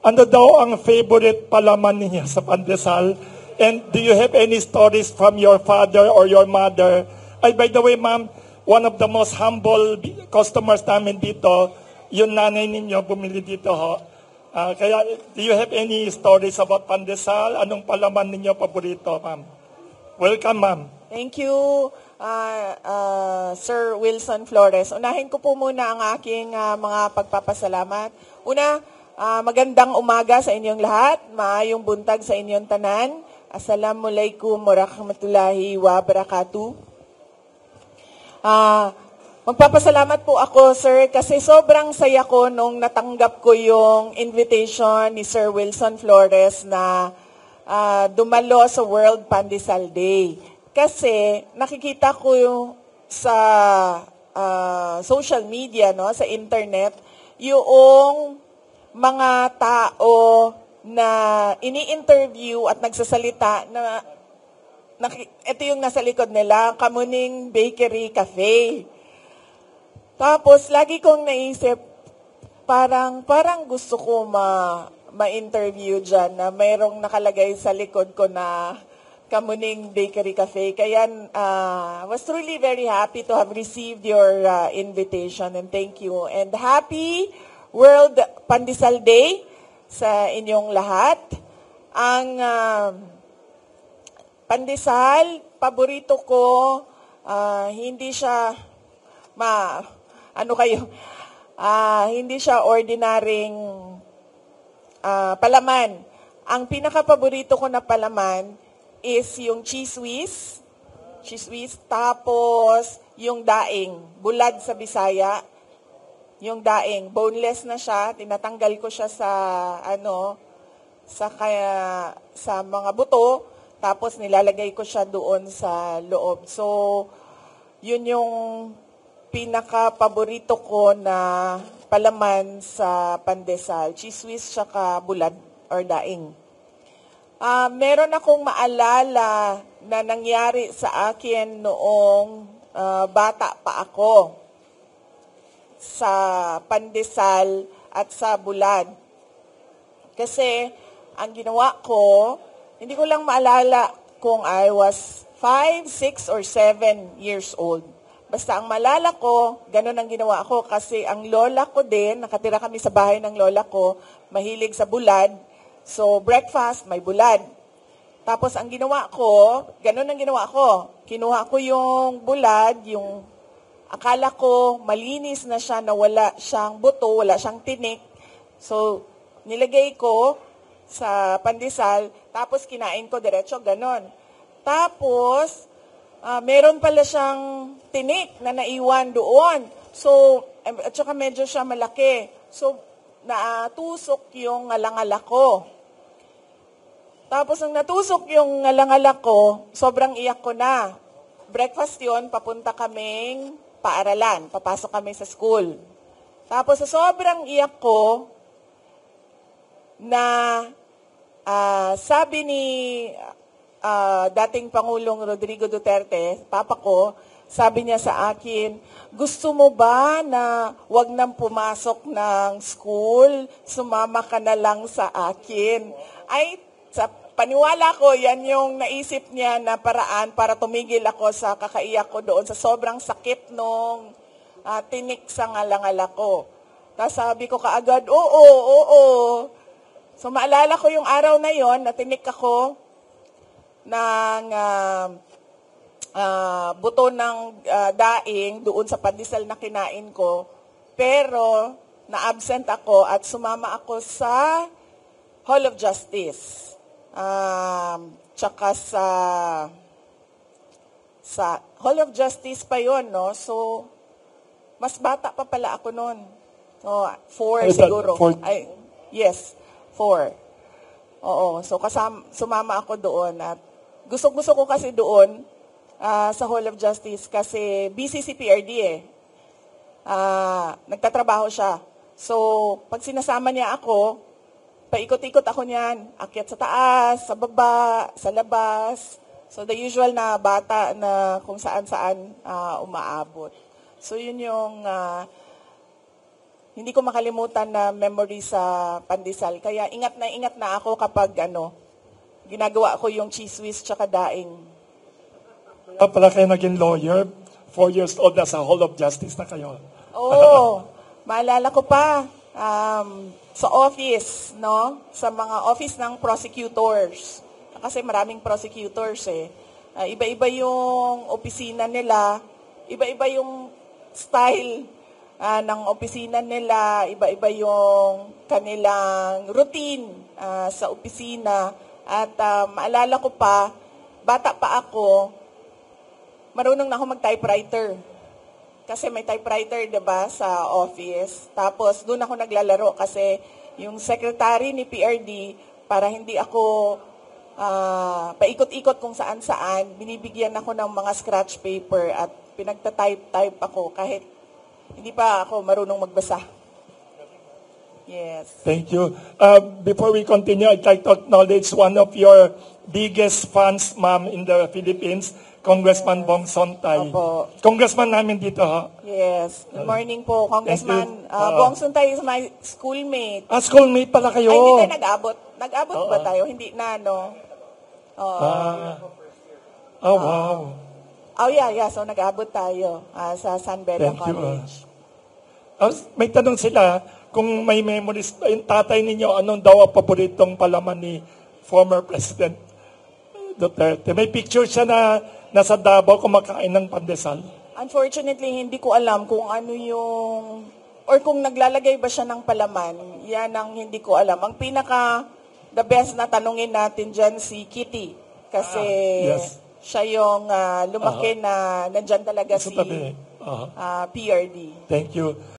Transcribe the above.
Ano daw ang favorite palaman niya sa pandesal? And do you have any stories from your father or your mother? Ay, by the way, ma'am, one of the most humble customers namin dito, yung nanay ninyo bumili dito ho. Kaya, do you have any stories about pandesal? Anong palaman ninyo paborito, ma'am? Welcome, ma'am. Thank you, Sir Wilson Flores. Unahin ko po muna ang aking mga pagpapasalamat. Una, magandang umaga sa inyong lahat. Maayong buntag sa inyong tanan. Assalamualaikum warahmatullahi wabarakatuh. Magpapasalamat po ako, sir, kasi sobrang saya ko nung natanggap ko yung invitation ni Sir Wilson Flores na dumalo sa World Pandesal Day. Kasi nakikita ko yung sa social media, no, sa internet, yung mga tao na ini-interview at nagsasalita na ito yung nasa likod nila, Kamuning Bakery Cafe. Tapos lagi kong naisip, parang gusto ko ma-interview dyan na mayroong nakalagay sa likod ko na Kamuning Bakery Cafe. Kaya was truly very happy to have received your invitation, and thank you. And happy World Pandesal Day sa inyong lahat. Ang pandesal, paborito ko, hindi siya hindi siya ordinaryong palaman. Ang pinaka-paborito ko na palaman is yung cheese whiz, tapos yung daing, bulad sa Bisaya. Yung daing, boneless na siya, tinatanggal ko siya sa mga buto, tapos nilalagay ko siya doon sa loob. So, yun yung pinaka-paborito ko na palaman sa pandesal, cheese whiz saka bulad or daing. Meron akong maalala na nangyari sa akin noong bata pa ako sa pandesal at sa bulad. Kasi ang ginawa ko, hindi ko lang maalala kung I was 5, 6, or 7 years old. Basta ang maalala ko, ganun ang ginawa ko kasi ang lola ko din, nakatira kami sa bahay ng lola ko, mahilig sa bulad. So breakfast, may bulad. Tapos ang ginawa ko, ganun ang ginawa ko. Kinuha ko yung bulad, yung akala ko malinis na siya na wala siyang buto, wala siyang tinik. So, nilagay ko sa pandesal, tapos kinain ko diretso, ganon. Tapos, meron pala siyang tinik na naiwan doon. So, at saka medyo siya malaki. So, natusok yung ngalangala ko. Tapos, nang natusok yung ngalangala ko, sobrang iyak ko na. Breakfast yun, papunta kaming paaralan. Papasok kami sa school. Tapos sa sobrang iyak ko, na sabi ni dating Pangulong Rodrigo Duterte, papa ko, sabi niya sa akin, gusto mo ba na wag nang pumasok ng school, sumama ka na lang sa akin? Ay, sa paniwala ko, yan yung naisip niya na paraan para tumigil ako sa kakaiyak ko doon sa sobrang sakit nung tinik sa ngalangala ko. Tapos sabi ko kaagad, oo. So maalala ko yung araw na yon na tinik ako ng buto ng daing doon sa pandesal na kinain ko. Pero na-absent ako at sumama ako sa Hall of Justice. Tsaka sa Hall of Justice pa yon, no? So, mas bata pa pala ako noon. 4 siguro. Yes, 4. Oo, so sumama ako doon. At gusto ko kasi doon sa Hall of Justice kasi busy si PRD nagtatrabaho siya. So, pag sinasama niya ako, paikot-ikot ako niyan, akyat sa taas, sa baba, sa labas. So, the usual na bata na kung saan-saan umaabot. So, yun hindi ko makalimutan na memory sa pandesal. Kaya ingat na ako kapag ginagawa ko yung cheese whiz tsaka daing. Kaya pala kayo naging lawyer, 4 years old, nasa Hall of Justice na kayo. Oo, maalala ko pa, sa office, no? Sa mga office ng prosecutors. Kasi maraming prosecutors eh. Iba-iba yung opisina nila, iba-iba yung style ng opisina nila, iba-iba yung kanilang routine sa opisina. At maalala ko pa, bata pa ako, marunong na ako mag-typewriter. Kasi may typewriter, 'di ba, sa office. Tapos doon ako naglalaro kasi yung secretary ni PRD, para hindi ako paikot-ikot kung saan-saan, binibigyan ako ng mga scratch paper at pinagta-type ako kahit hindi pa ako marunong magbasa. Yes. Thank you. Before we continue, I'd like to acknowledge one of your biggest fans, ma'am, in the Philippines, Congressman Bong Sontay. Opo. Congressman namin dito, ha? Yes. Good morning po, Congressman. Thank you. Bong Sontay is my schoolmate. Schoolmate pala kayo. Ay, hindi tayo nag-abot. Nag-abot ba tayo? Hindi na, no? Oh, wow. Oh, yeah. So, nag-abot tayo sa San Beda Thank you. College. May tanong sila, kung may memories, yung tatay ninyo, anong daw ang paboritong palaman ni former President Duterte? May picture siya na nasa Davao kumakain ng pandesal. Unfortunately, hindi ko alam kung ano yung, or kung naglalagay ba siya ng palaman. Yan ang hindi ko alam. Ang the best na tanungin natin dyan si Kitty. Kasi yes. siya yung lumaki na nandyan talaga si PRD. PRD. Thank you.